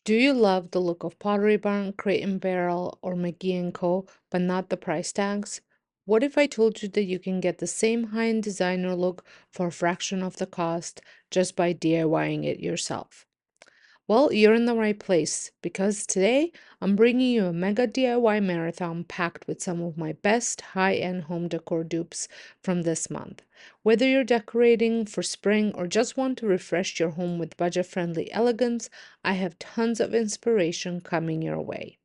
Do you love the look of Pottery Barn, Crate and Barrel, or McGee and Co., but not the price tags? What if I told you that you can get the same high-end designer look for a fraction of the cost just by DIYing it yourself? Well, you're in the right place because today I'm bringing you a mega DIY marathon packed with some of my best high end home decor dupes from this month. Whether you're decorating for spring or just want to refresh your home with budget friendly elegance, I have tons of inspiration coming your way.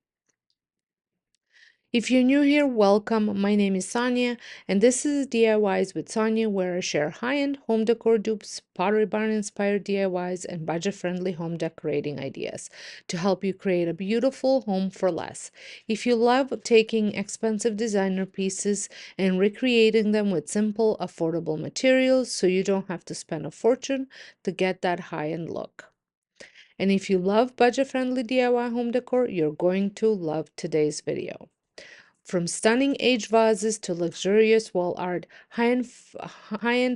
If you're new here, welcome. My name is Sonia, and this is DIYs with Sonia, where I share high-end home decor dupes, Pottery Barn inspired DIYs, and budget-friendly home decorating ideas to help you create a beautiful home for less. If you love taking expensive designer pieces and recreating them with simple, affordable materials so you don't have to spend a fortune to get that high-end look. And if you love budget-friendly DIY home decor, you're going to love today's video. From stunning aged vases to luxurious wall art, high-end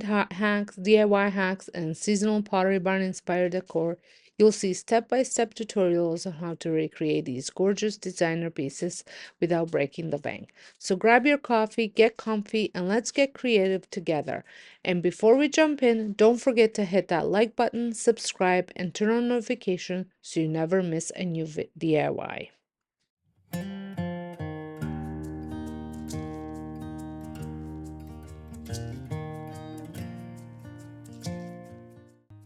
hacks, DIY hacks, and seasonal Pottery Barn inspired decor, you'll see step-by-step tutorials on how to recreate these gorgeous designer pieces without breaking the bank. So grab your coffee, get comfy, and let's get creative together. And before we jump in, don't forget to hit that like button, subscribe, and turn on notifications so you never miss a new DIY.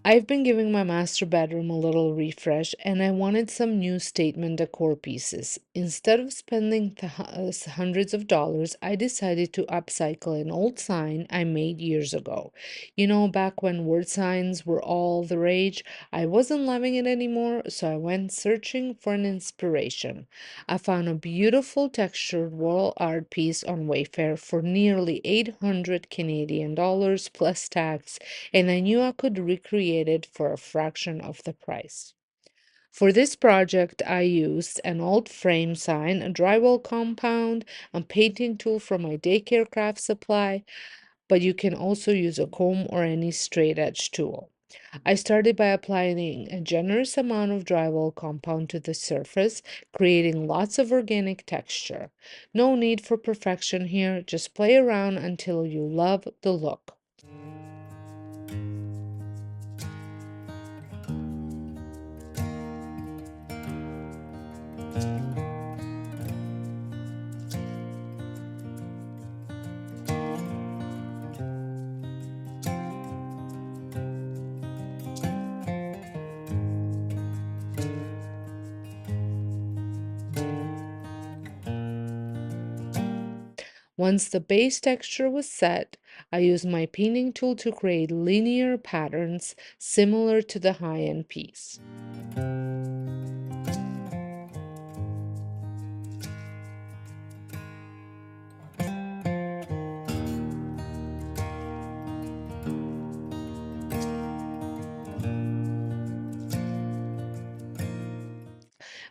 I've been giving my master bedroom a little refresh and I wanted some new statement decor pieces. Instead of spending hundreds of dollars, I decided to upcycle an old sign I made years ago. You know, back when word signs were all the rage, I wasn't loving it anymore, so I went searching for an inspiration. I found a beautiful textured wall art piece on Wayfair for nearly 800 Canadian dollars plus tax, and I knew I could recreate it for a fraction of the price. For this project, I used an old frame sign, a drywall compound, a painting tool from my daycare craft supply, but you can also use a comb or any straight edge tool. I started by applying a generous amount of drywall compound to the surface, creating lots of organic texture. No need for perfection here, just play around until you love the look. Once the base texture was set, I used my painting tool to create linear patterns similar to the high-end piece.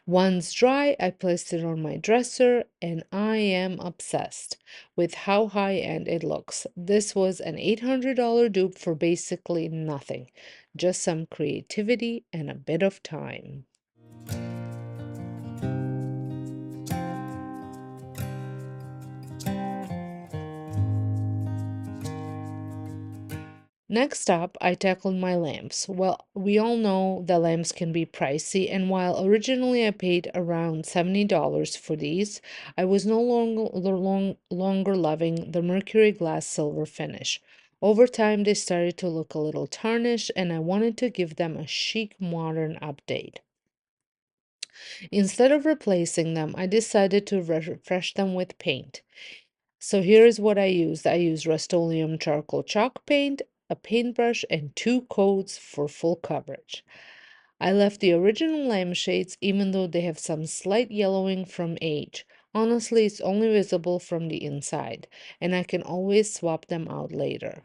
Once dry, I placed it on my dresser and I am obsessed with how high-end it looks. This was an $800 dupe for basically nothing, just some creativity and a bit of time. Next up, I tackled my lamps. Well, we all know the lamps can be pricey, and while originally I paid around $70 for these, I was no longer loving the mercury glass silver finish. Over time, they started to look a little tarnished, and I wanted to give them a chic, modern update. Instead of replacing them, I decided to refresh them with paint. So here's what I used. I used Rust-Oleum charcoal chalk paint, a paintbrush, and two coats for full coverage. I left the original lampshades even though they have some slight yellowing from age. Honestly, it's only visible from the inside, and I can always swap them out later.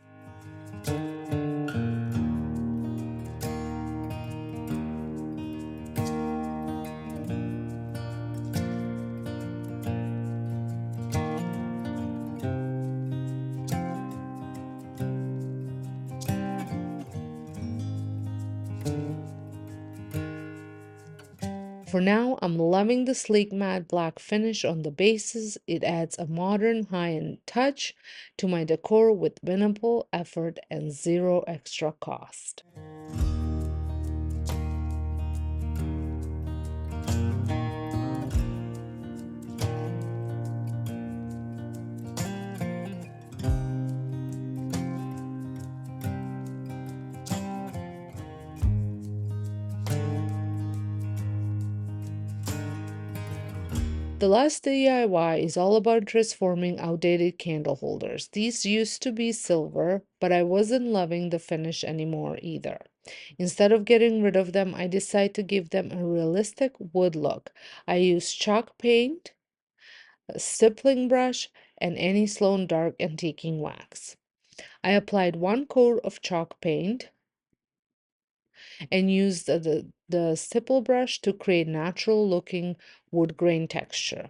For now, I'm loving the sleek matte black finish on the bases. It adds a modern high-end touch to my decor with minimal effort and zero extra cost. The last DIY is all about transforming outdated candle holders. These used to be silver, but I wasn't loving the finish anymore either. Instead of getting rid of them, I decided to give them a realistic wood look. I used chalk paint, a stippling brush, and any Sloan dark antiquing wax. I applied one coat of chalk paint and used the stipple brush to create natural looking wood grain texture.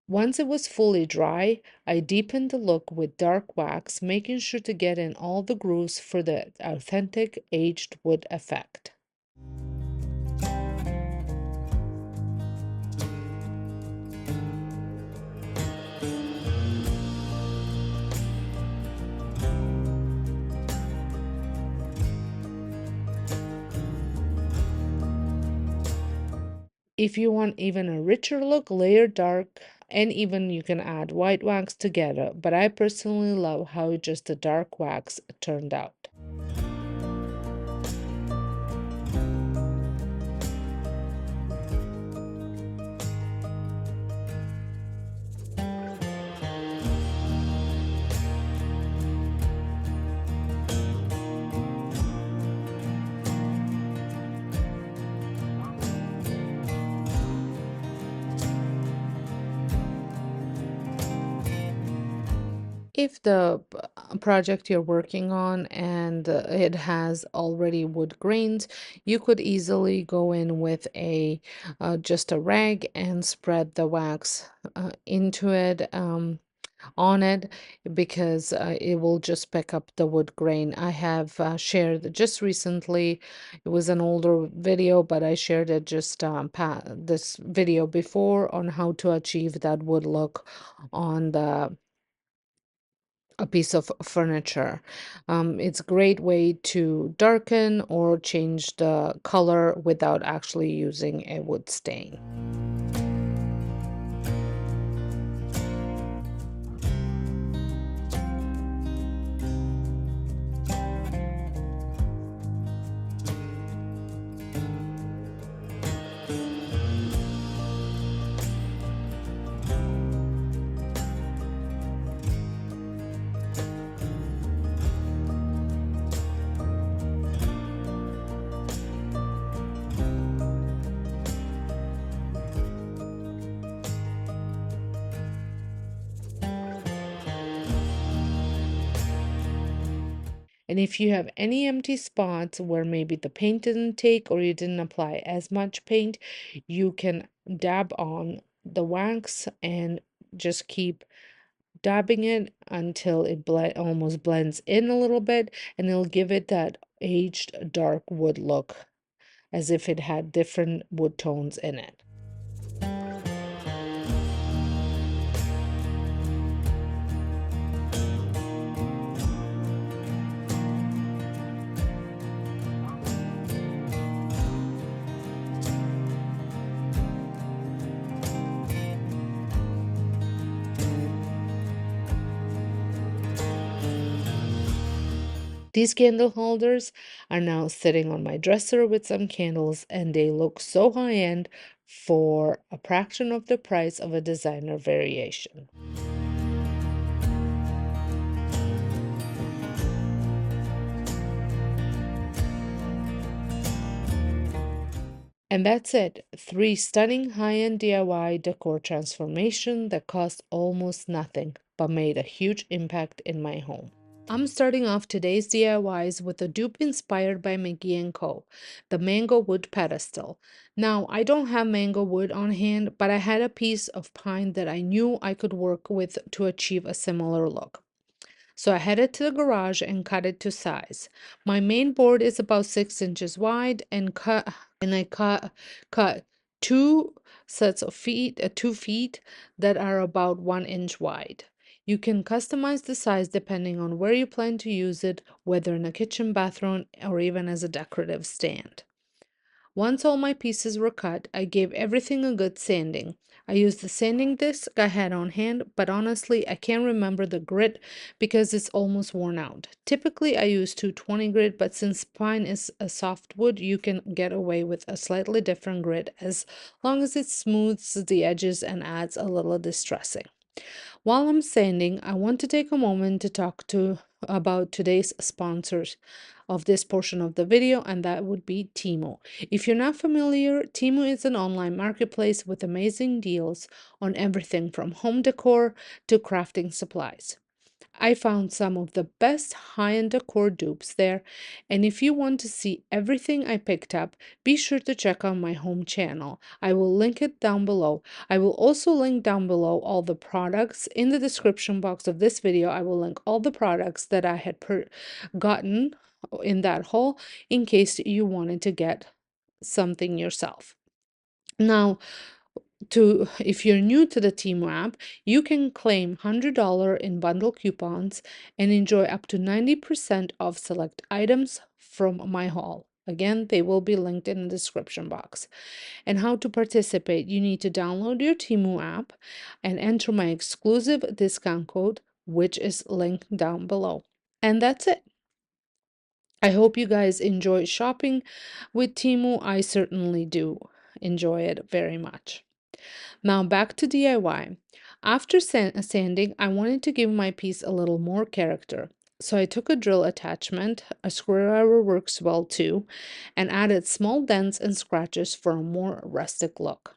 Once it was fully dry, I deepened the look with dark wax, making sure to get in all the grooves for the authentic aged wood effect. If you want even a richer look, layer dark and even you can add white wax together, but I personally love how just the dark wax turned out. If the project you're working on and it has already wood grains, you could easily go in with a just a rag and spread the wax into it on it because it will just pick up the wood grain. I have shared just recently, it was an older video, but I shared it just this video before on how to achieve that wood look on the a piece of furniture. It's a great way to darken or change the color without actually using a wood stain. And if you have any empty spots where maybe the paint didn't take or you didn't apply as much paint, you can dab on the wax and just keep dabbing it until it almost blends in a little bit, and it'll give it that aged dark wood look as if it had different wood tones in it. These candle holders are now sitting on my dresser with some candles, and they look so high-end for a fraction of the price of a designer variation. And that's it. 3 stunning high-end DIY decor transformation that cost almost nothing, but made a huge impact in my home. I'm starting off today's DIYs with a dupe inspired by McGee and Co, the mango wood pedestal. Now, I don't have mango wood on hand, but I had a piece of pine that I knew I could work with to achieve a similar look. So I headed to the garage and cut it to size. My main board is about 6 inches wide, and I cut two sets of feet, 2 feet that are about 1 inch wide. You can customize the size depending on where you plan to use it, whether in a kitchen, bathroom, or even as a decorative stand. Once all my pieces were cut, I gave everything a good sanding. I used the sanding disc I had on hand, but honestly, I can't remember the grit because it's almost worn out. Typically, I use 220 grit, but since pine is a soft wood, you can get away with a slightly different grit as long as it smooths the edges and adds a little distressing. While I'm sanding, I want to take a moment to talk about today's sponsors of this portion of the video, and that would be Temu. If you're not familiar, Temu is an online marketplace with amazing deals on everything from home decor to crafting supplies. I found some of the best high-end decor dupes there, and if you want to see everything I picked up, be sure to check out my home channel. I will link it down below. I will also link down below all the products. In the description box of this video, I will link all the products that I had gotten in that haul in case you wanted to get something yourself. Now, if you're new to the Temu app, you can claim $100 in bundle coupons and enjoy up to 90% off select items from my haul. Again, they will be linked in the description box. And how to participate: you need to download your Temu app and enter my exclusive discount code, which is linked down below. And that's it. I hope you guys enjoy shopping with Temu. I certainly do enjoy it very much. Now back to DIY. After sanding, I wanted to give my piece a little more character. So I took a drill attachment, a screwdriver works well too, and added small dents and scratches for a more rustic look.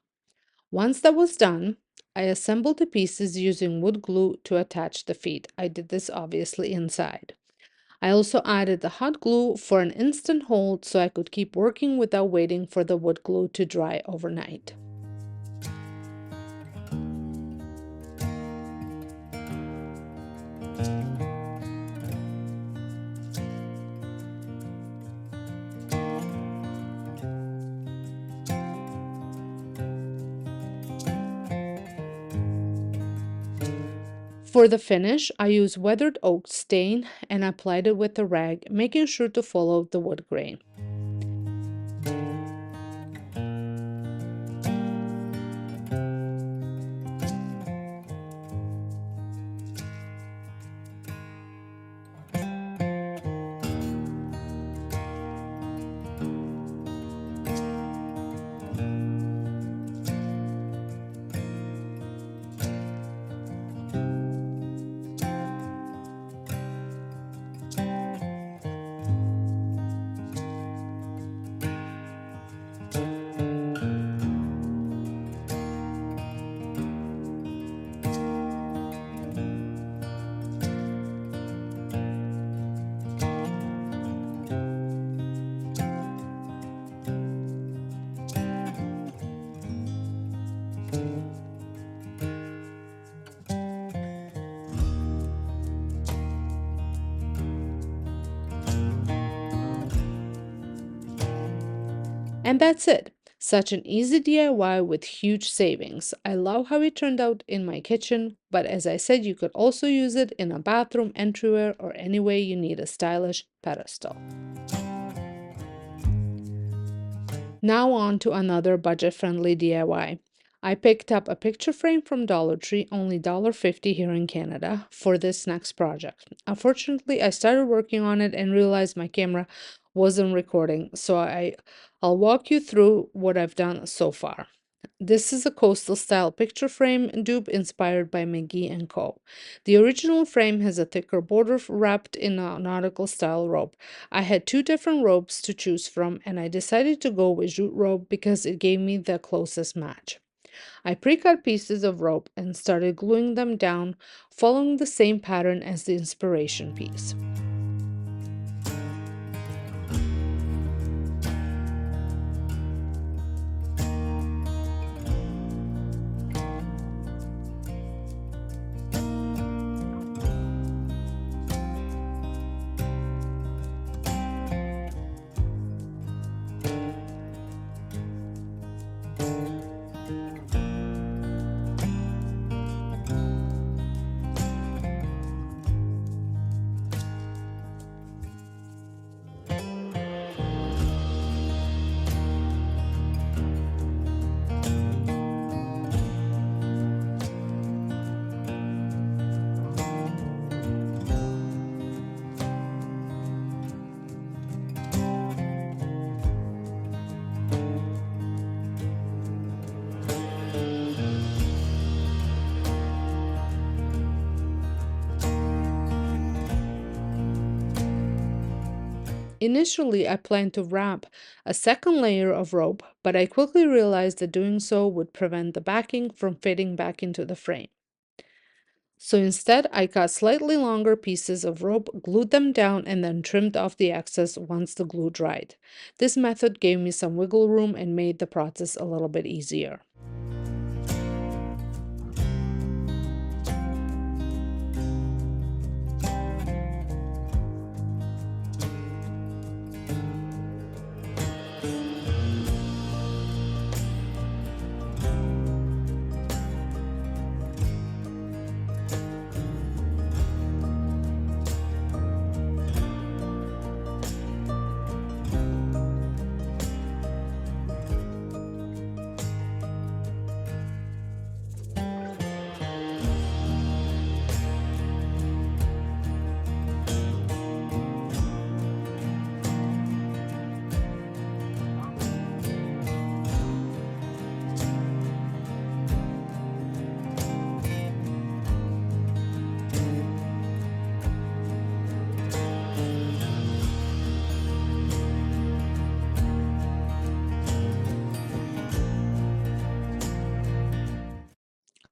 Once that was done, I assembled the pieces using wood glue to attach the feet. I did this obviously inside. I also added the hot glue for an instant hold so I could keep working without waiting for the wood glue to dry overnight. For the finish, I used weathered oak stain and applied it with a rag, making sure to follow the wood grain. And that's it. Such an easy DIY with huge savings. I love how it turned out in my kitchen, but as I said, you could also use it in a bathroom, entryway, or any way you need a stylish pedestal. Now on to another budget-friendly DIY. I picked up a picture frame from Dollar Tree, only $1.50 here in Canada, for this next project. Unfortunately, I started working on it and realized my camera wasn't recording, so I'll walk you through what I've done so far. This is a coastal style picture frame dupe inspired by McGee and Co. The original frame has a thicker border wrapped in a nautical style rope. I had two different ropes to choose from, and I decided to go with jute rope because it gave me the closest match. I pre-cut pieces of rope and started gluing them down, following the same pattern as the inspiration piece. Initially, I planned to wrap a second layer of rope, but I quickly realized that doing so would prevent the backing from fitting back into the frame. So instead, I cut slightly longer pieces of rope, glued them down, and then trimmed off the excess once the glue dried. This method gave me some wiggle room and made the process a little bit easier.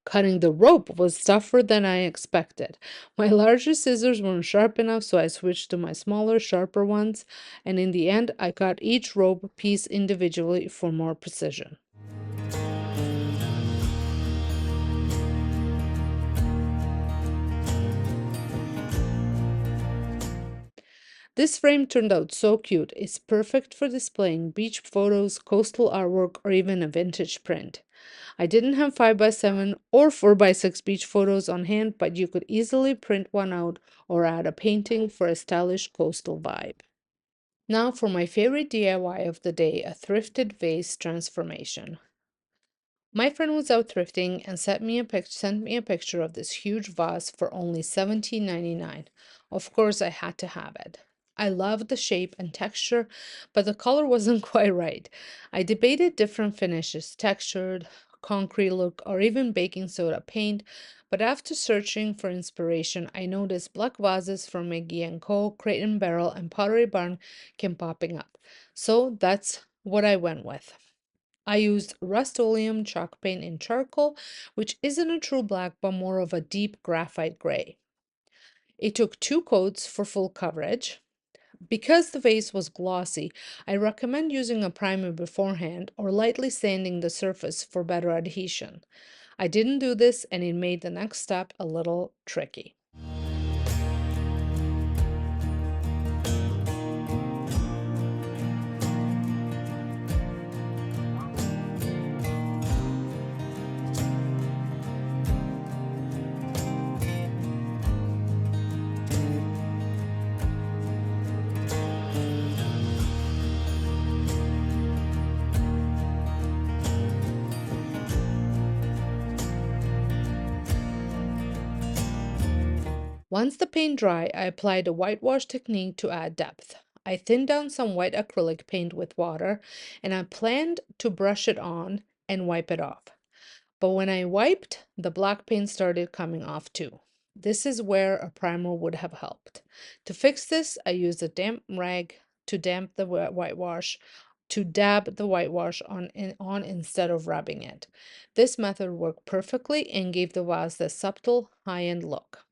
Cutting the rope was tougher than I expected. My larger scissors weren't sharp enough, so I switched to my smaller, sharper ones, and in the end, I cut each rope piece individually for more precision. This frame turned out so cute. It's perfect for displaying beach photos, coastal artwork, or even a vintage print. I didn't have 5x7 or 4x6 beach photos on hand, but you could easily print one out or add a painting for a stylish coastal vibe. Now for my favorite DIY of the day, a thrifted vase transformation. My friend was out thrifting and sent me a picture of this huge vase for only $17.99. Of course, I had to have it. I loved the shape and texture, but the color wasn't quite right. I debated different finishes, textured, concrete look, or even baking soda paint, but after searching for inspiration, I noticed black vases from McGee and Co, Crate and Barrel, and Pottery Barn kept popping up. So that's what I went with. I used Rust-Oleum chalk paint in charcoal, which isn't a true black but more of a deep graphite gray. It took 2 coats for full coverage. Because the vase was glossy, I recommend using a primer beforehand or lightly sanding the surface for better adhesion. I didn't do this and it made the next step a little tricky. Once the paint dry, I applied a whitewash technique to add depth. I thinned down some white acrylic paint with water, and I planned to brush it on and wipe it off. But when I wiped, the black paint started coming off too. This is where a primer would have helped. To fix this, I used a damp rag to damp the whitewash, to dab the whitewash on instead of rubbing it. This method worked perfectly and gave the vase the subtle high-end look.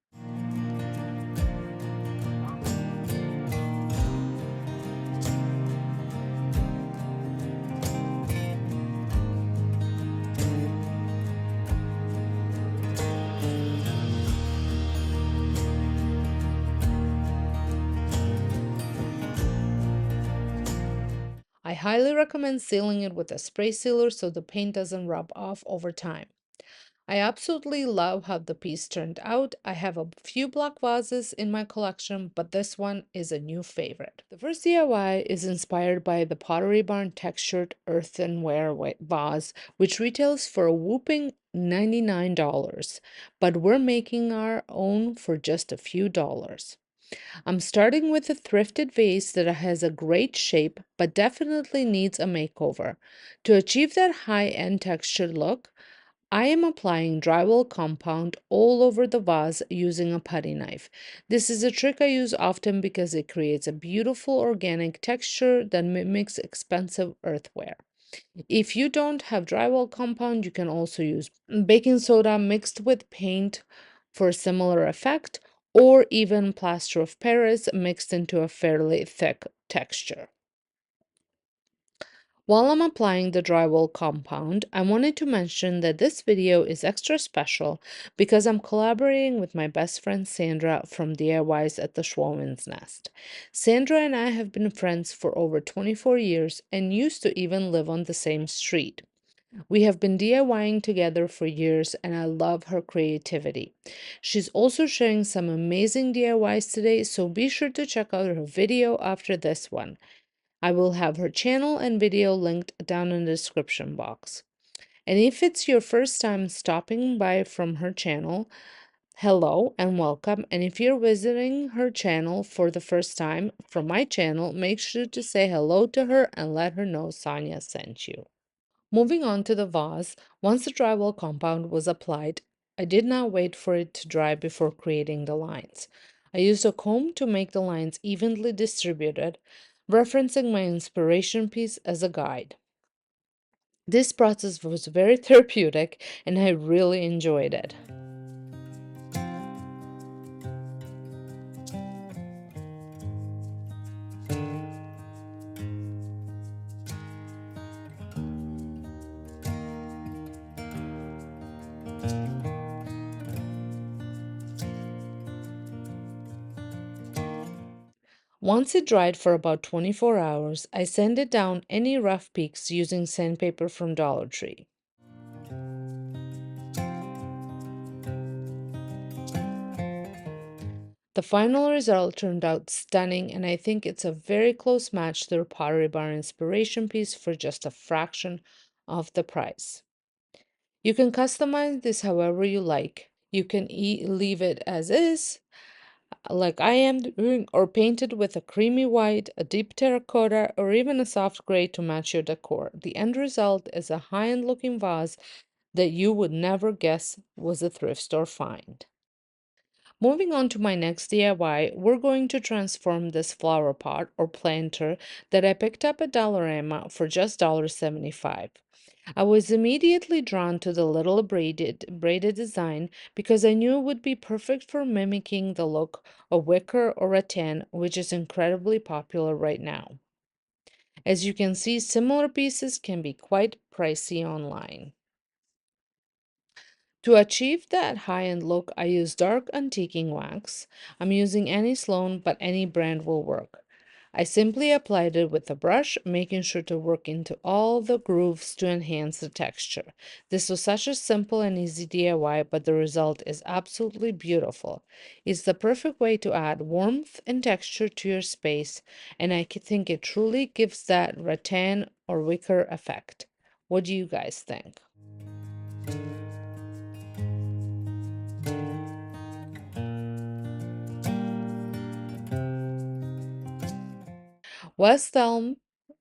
I highly recommend sealing it with a spray sealer so the paint doesn't rub off over time. I absolutely love how the piece turned out. I have a few black vases in my collection, but this one is a new favorite. The first DIY is inspired by the Pottery Barn textured earthenware vase, which retails for a whooping $99, but we're making our own for just a few dollars. I'm starting with a thrifted vase that has a great shape but definitely needs a makeover. To achieve that high-end textured look, I am applying drywall compound all over the vase using a putty knife. This is a trick I use often because it creates a beautiful organic texture that mimics expensive earthenware. If you don't have drywall compound, you can also use baking soda mixed with paint for a similar effect, or even plaster of Paris mixed into a fairly thick texture. While I'm applying the drywall compound, I wanted to mention that this video is extra special because I'm collaborating with my best friend Sandra from DIYs at the Schwoman's Nest. Sandra and I have been friends for over 24 years and used to even live on the same street. We have been DIYing together for years and I love her creativity. She's also sharing some amazing DIYs today, so be sure to check out her video after this one. I will have her channel and video linked down in the description box. And if it's your first time stopping by from her channel, hello and welcome. And if you're visiting her channel for the first time from my channel, make sure to say hello to her and let her know Sonja sent you. Moving on to the vase, once the drywall compound was applied, I did not wait for it to dry before creating the lines. I used a comb to make the lines evenly distributed, referencing my inspiration piece as a guide. This process was very therapeutic and I really enjoyed it. Once it dried for about 24 hours, I sanded down any rough peaks using sandpaper from Dollar Tree. The final result turned out stunning, and I think it's a very close match to the Pottery Barn inspiration piece for just a fraction of the price. You can customize this however you like. You can leave it as is, like I am doing, or paint it with a creamy white, a deep terracotta, or even a soft gray to match your decor. The end result is a high-end looking vase that you would never guess was a thrift store find. Moving on to my next DIY, we're going to transform this flower pot or planter that I picked up at Dollarama for just $1.75. I was immediately drawn to the little braided design because I knew it would be perfect for mimicking the look of Wicker or Rattan, which is incredibly popular right now. As you can see, similar pieces can be quite pricey online. To achieve that high-end look, I use dark antiquing wax. I'm using any Sloan, but any brand will work. I simply applied it with a brush, making sure to work into all the grooves to enhance the texture. This was such a simple and easy DIY, but the result is absolutely beautiful. It's the perfect way to add warmth and texture to your space, and I think it truly gives that rattan or wicker effect. What do you guys think? West Elm,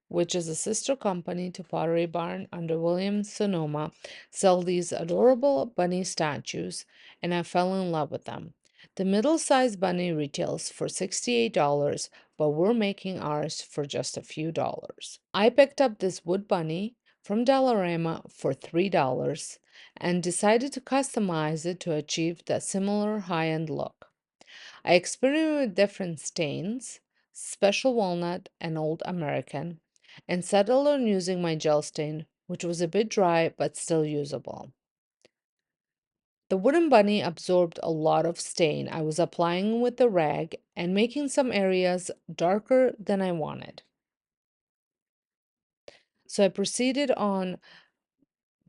which is a sister company to Pottery Barn under Williams Sonoma, sell these adorable bunny statues, and I fell in love with them. The middle-sized bunny retails for $68, but we're making ours for just a few dollars. I picked up this wood bunny from Dollarama for $3 and decided to customize it to achieve that similar high-end look. I experimented with different stains, special walnut and old American, and settled on using my gel stain, which was a bit dry but still usable. The wooden bunny absorbed a lot of stain I was applying with the rag and making some areas darker than I wanted. So I proceeded on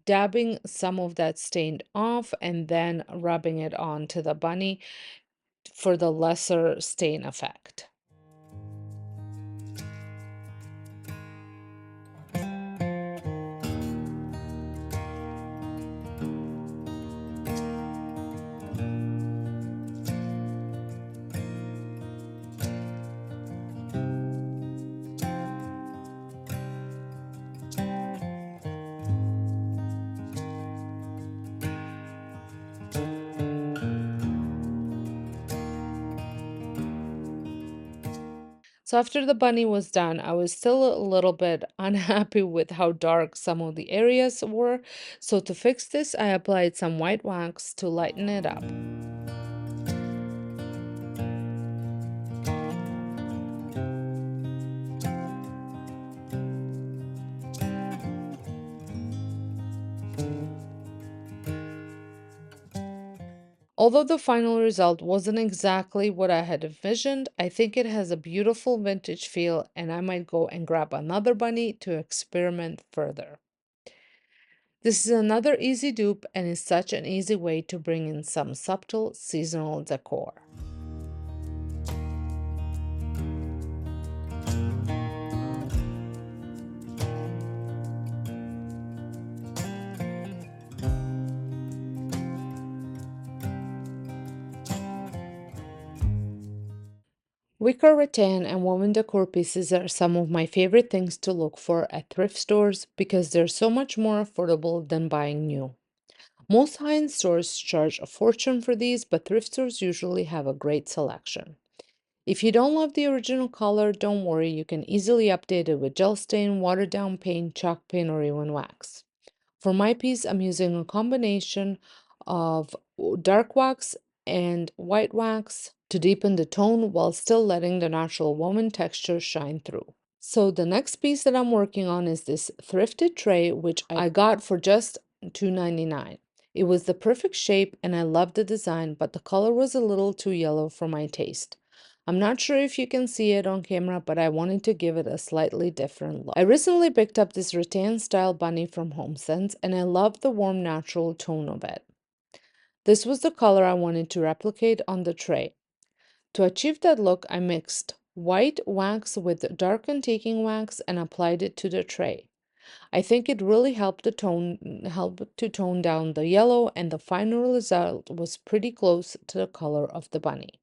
dabbing some of that stain off and then rubbing it onto the bunny for the lesser stain effect. So after the bunny was done, I was still a little bit unhappy with how dark some of the areas were. So to fix this, I applied some white wax to lighten it up. Although the final result wasn't exactly what I had envisioned, I think it has a beautiful vintage feel, and I might go and grab another bunny to experiment further. This is another easy dupe and is such an easy way to bring in some subtle seasonal decor. Wicker, rattan, and woven decor pieces are some of my favorite things to look for at thrift stores because they're so much more affordable than buying new. Most high-end stores charge a fortune for these, but thrift stores usually have a great selection. If you don't love the original color, don't worry, you can easily update it with gel stain, watered down paint, chalk paint, or even wax. For my piece, I'm using a combination of dark wax and white wax to deepen the tone while still letting the natural woven texture shine through. So the next piece that I'm working on is this thrifted tray, which I got for just $2.99. It was the perfect shape and I loved the design, but the color was a little too yellow for my taste. I'm not sure if you can see it on camera, but I wanted to give it a slightly different look. I recently picked up this rattan style bunny from HomeSense and I love the warm natural tone of it. This was the color I wanted to replicate on the tray. To achieve that look, I mixed white wax with dark antiquing wax and applied it to the tray. I think it really helped to tone down the yellow, and the final result was pretty close to the color of the bunny.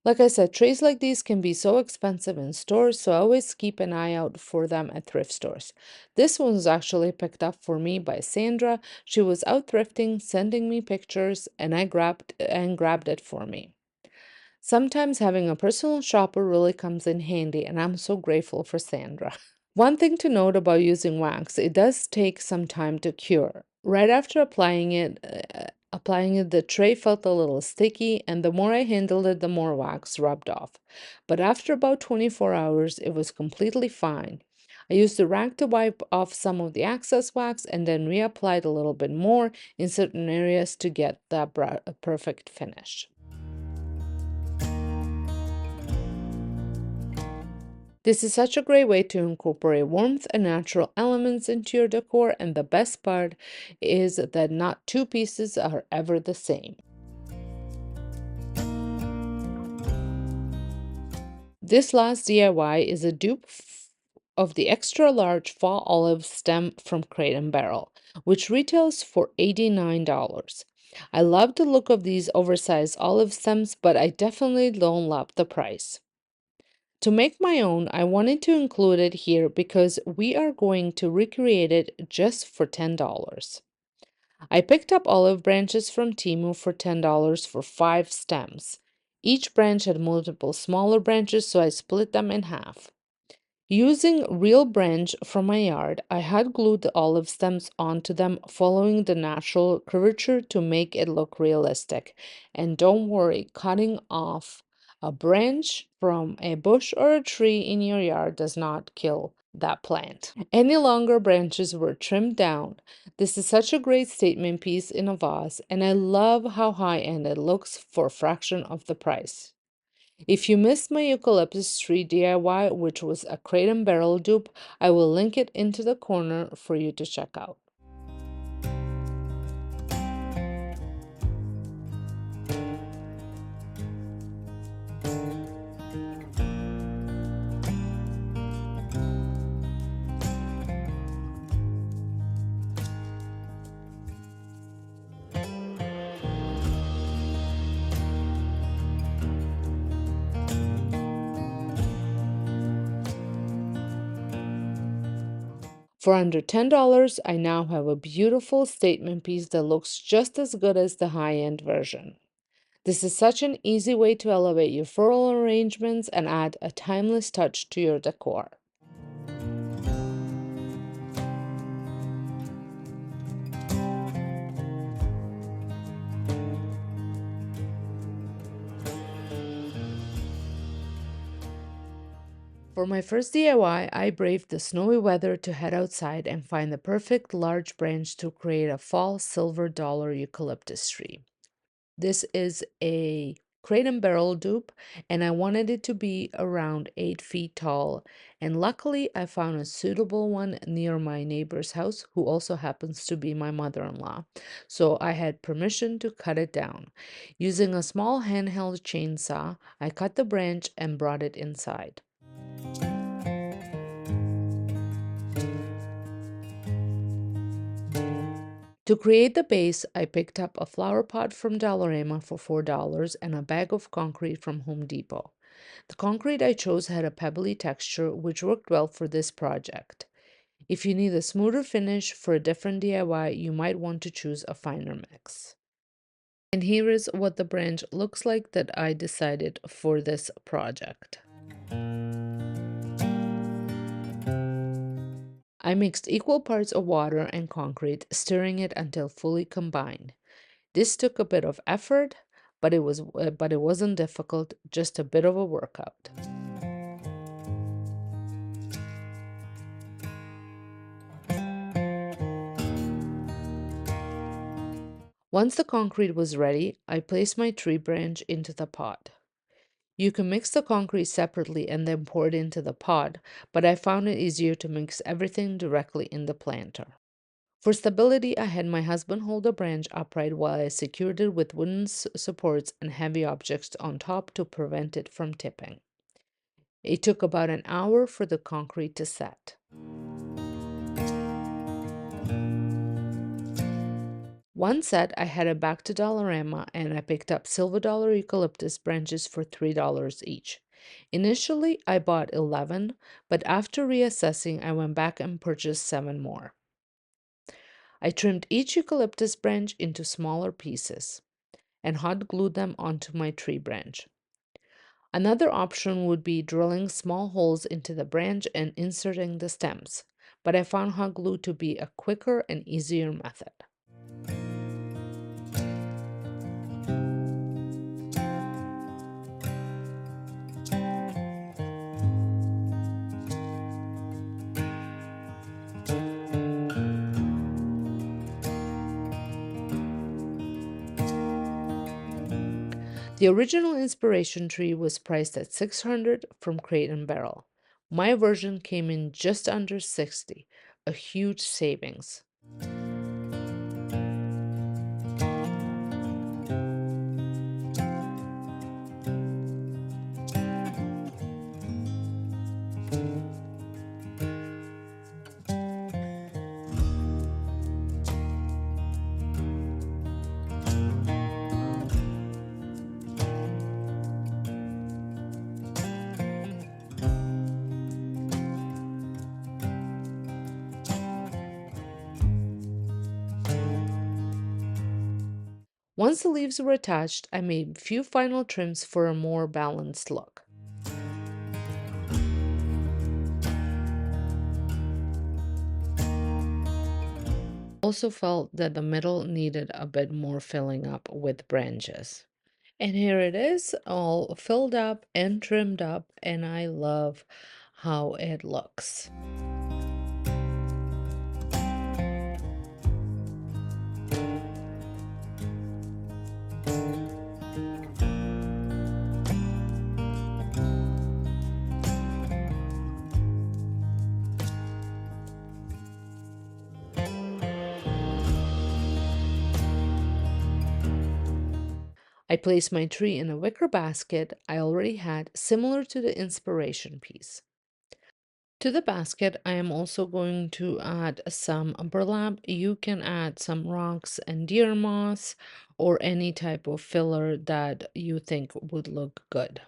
Like I said, trays like these can be so expensive in stores, so I always keep an eye out for them at thrift stores. This one was actually picked up for me by Sandra. She was out thrifting, sending me pictures, and I grabbed it for me. Sometimes having a personal shopper really comes in handy, and I'm so grateful for Sandra. One thing to note about using wax, it does take some time to cure. Right after applying it, the tray felt a little sticky, and the more I handled it, the more wax rubbed off. But after about 24 hours, it was completely fine. I used the rag to wipe off some of the excess wax and then reapplied a little bit more in certain areas to get that perfect finish. This is such a great way to incorporate warmth and natural elements into your decor, and the best part is that not two pieces are ever the same. This last DIY is a dupe of the extra large fall olive stem from Crate and Barrel, which retails for $89. I love the look of these oversized olive stems, but I definitely don't love the price. To make my own, I wanted to include it here because we are going to recreate it just for $10. I picked up olive branches from Temu for $10 for 5 stems. Each branch had multiple smaller branches, so I split them in half. Using real branch from my yard, I had glued the olive stems onto them, following the natural curvature to make it look realistic. And don't worry, cutting off a branch from a bush or a tree in your yard does not kill that plant. Any longer branches were trimmed down. This is such a great statement piece in a vase, and I love how high-end it looks for a fraction of the price. If you missed my eucalyptus tree DIY, which was a crate and barrel dupe, I will link it into the corner for you to check out. For under $10, I now have a beautiful statement piece that looks just as good as the high-end version. This is such an easy way to elevate your floral arrangements and add a timeless touch to your decor. For my first DIY, I braved the snowy weather to head outside and find the perfect large branch to create a fall silver dollar eucalyptus tree. This is a crate and barrel dupe, and I wanted it to be around 8 feet tall. And luckily, I found a suitable one near my neighbor's house, who also happens to be my mother-in-law. So I had permission to cut it down. Using a small handheld chainsaw, I cut the branch and brought it inside. To create the base, I picked up a flower pot from Dollarama for $4 and a bag of concrete from Home Depot. The concrete I chose had a pebbly texture, which worked well for this project. If you need a smoother finish for a different DIY, you might want to choose a finer mix. And here is what the branch looks like that I decided for this project. I mixed equal parts of water and concrete, stirring it until fully combined. This took a bit of effort, but it wasn't difficult, just a bit of a workout. Once the concrete was ready, I placed my tree branch into the pot. You can mix the concrete separately and then pour it into the pot, but I found it easier to mix everything directly in the planter. For stability, I had my husband hold the branch upright while I secured it with wooden supports and heavy objects on top to prevent it from tipping. It took about an hour for the concrete to set. One set, I headed back to Dollarama and I picked up silver dollar eucalyptus branches for $3 each. Initially, I bought 11, but after reassessing, I went back and purchased 7 more. I trimmed each eucalyptus branch into smaller pieces and hot glued them onto my tree branch. Another option would be drilling small holes into the branch and inserting the stems, but I found hot glue to be a quicker and easier method. The original inspiration tree was priced at $600 from Crate and Barrel. My version came in just under $60, a huge savings. Once the leaves were attached, I made a few final trims for a more balanced look. Also felt that the middle needed a bit more filling up with branches. And here it is, all filled up and trimmed up, and I love how it looks. I placed my tree in a wicker basket I already had, similar to the inspiration piece. To the basket, I am also going to add some burlap. You can add some rocks and deer moss or any type of filler that you think would look good.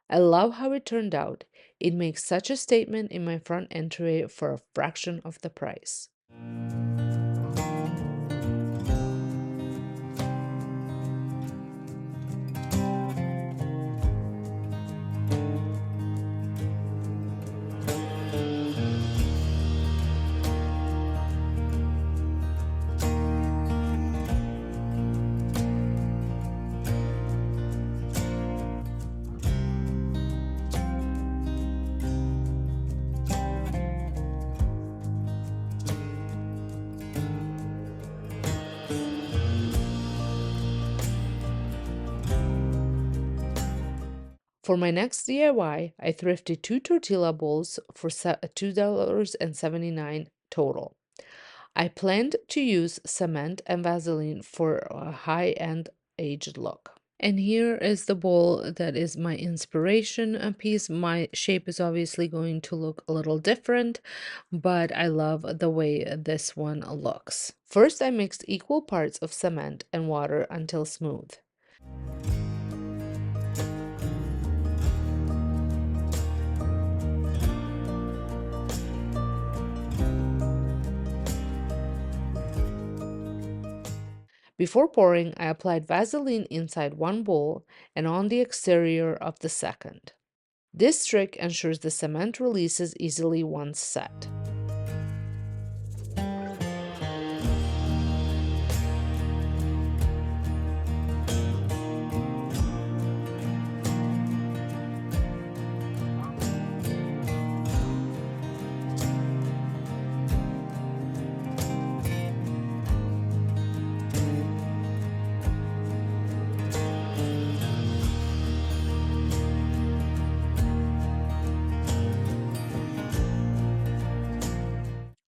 I love how it turned out. It makes such a statement in my front entryway for a fraction of the price. For my next DIY, I thrifted 2 tortilla bowls for $2.79 total. I planned to use cement and Vaseline for a high-end aged look. And here is the bowl that is my inspiration piece. My shape is obviously going to look a little different, but I love the way this one looks. First, I mixed equal parts of cement and water until smooth. Before pouring, I applied Vaseline inside one bowl and on the exterior of the second. This trick ensures the cement releases easily once set.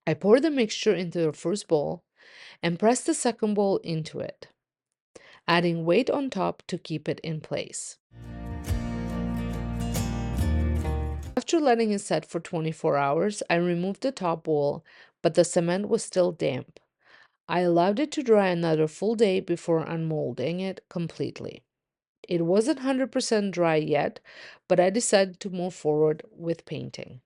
I poured the mixture into the first bowl and pressed the second bowl into it, adding weight on top to keep it in place. After letting it set for 24 hours, I removed the top bowl, but the cement was still damp. I allowed it to dry another full day before unmolding it completely. It wasn't 100% dry yet, but I decided to move forward with painting.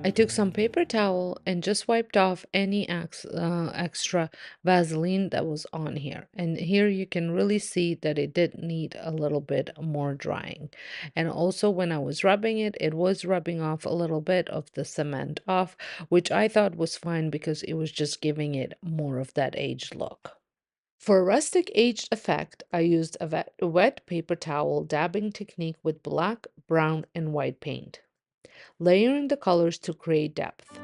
I took some paper towel and just wiped off any extra Vaseline that was on here. And here you can really see that it did need a little bit more drying. And also when I was rubbing it, it was rubbing off a little bit of the cement off, which I thought was fine because it was just giving it more of that aged look. For a rustic aged effect, I used a wet paper towel dabbing technique with black, brown, and white paint, layering the colors to create depth.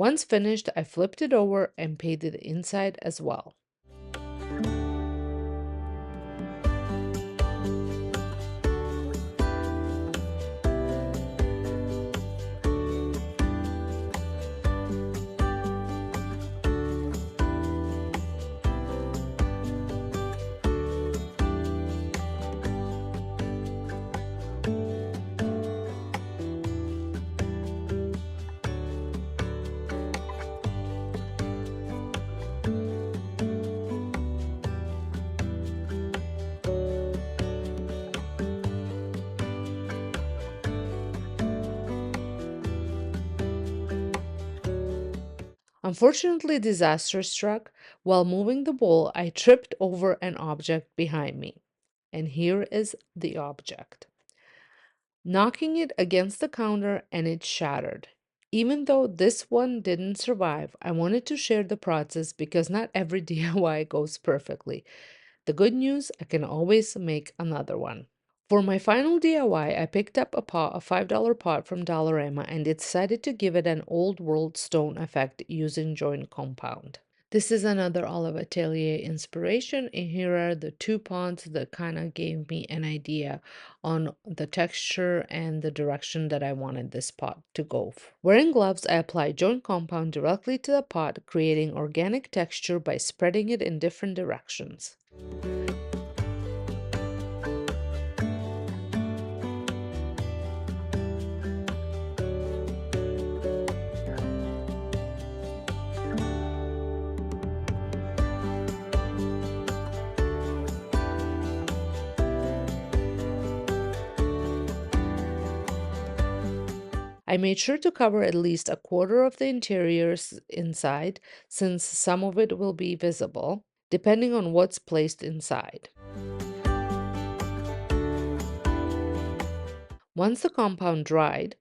Once finished, I flipped it over and painted the inside as well. Unfortunately, disaster struck. While moving the bowl, I tripped over an object behind me. And here is the object. Knocking it against the counter and it shattered. Even though this one didn't survive, I wanted to share the process because not every DIY goes perfectly. The good news, I can always make another one. For my final DIY, I picked up a $5 pot from Dollarama and decided to give it an old world stone effect using joint compound. This is another Olive Atelier inspiration, and here are the two pots that kind of gave me an idea on the texture and the direction that I wanted this pot to go. Wearing gloves, I applied joint compound directly to the pot, creating organic texture by spreading it in different directions. I made sure to cover at least a quarter of the interiors inside, since some of it will be visible, depending on what's placed inside. Once the compound dried,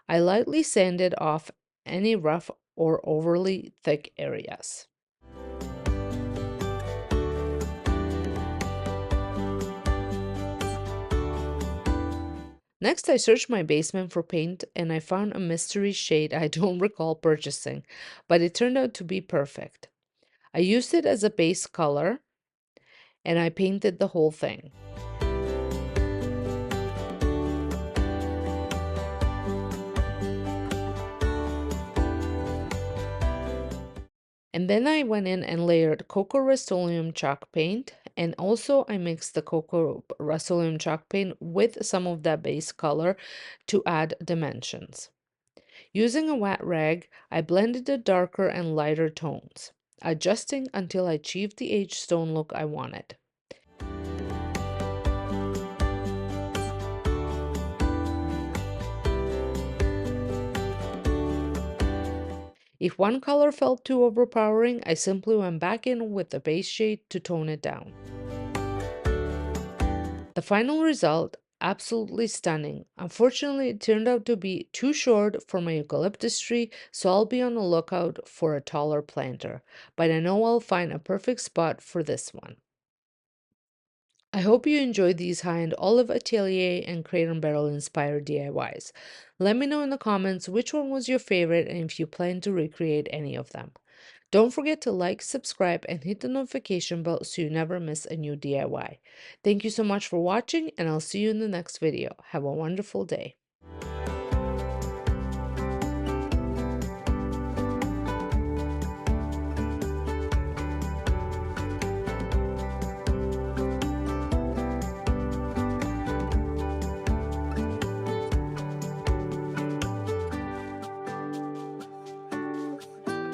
I lightly sanded off any rough or overly thick areas. Next, I searched my basement for paint and I found a mystery shade I don't recall purchasing, but it turned out to be perfect. I used it as a base color and I painted the whole thing. And then I went in and layered Cocoa Rust-Oleum chalk paint, and also I mixed the Cocoa Rust-Oleum chalk paint with some of that base color to add dimensions. Using a wet rag, I blended the darker and lighter tones, adjusting until I achieved the aged stone look I wanted. If one color felt too overpowering, I simply went back in with the base shade to tone it down. The final result, absolutely stunning. Unfortunately, it turned out to be too short for my eucalyptus tree, so I'll be on the lookout for a taller planter. But I know I'll find a perfect spot for this one. I hope you enjoyed these high-end Olive Atelier and Crate and Barrel inspired DIYs. Let me know in the comments which one was your favorite and if you plan to recreate any of them. Don't forget to like, subscribe, and hit the notification bell so you never miss a new DIY. Thank you so much for watching, and I'll see you in the next video. Have a wonderful day.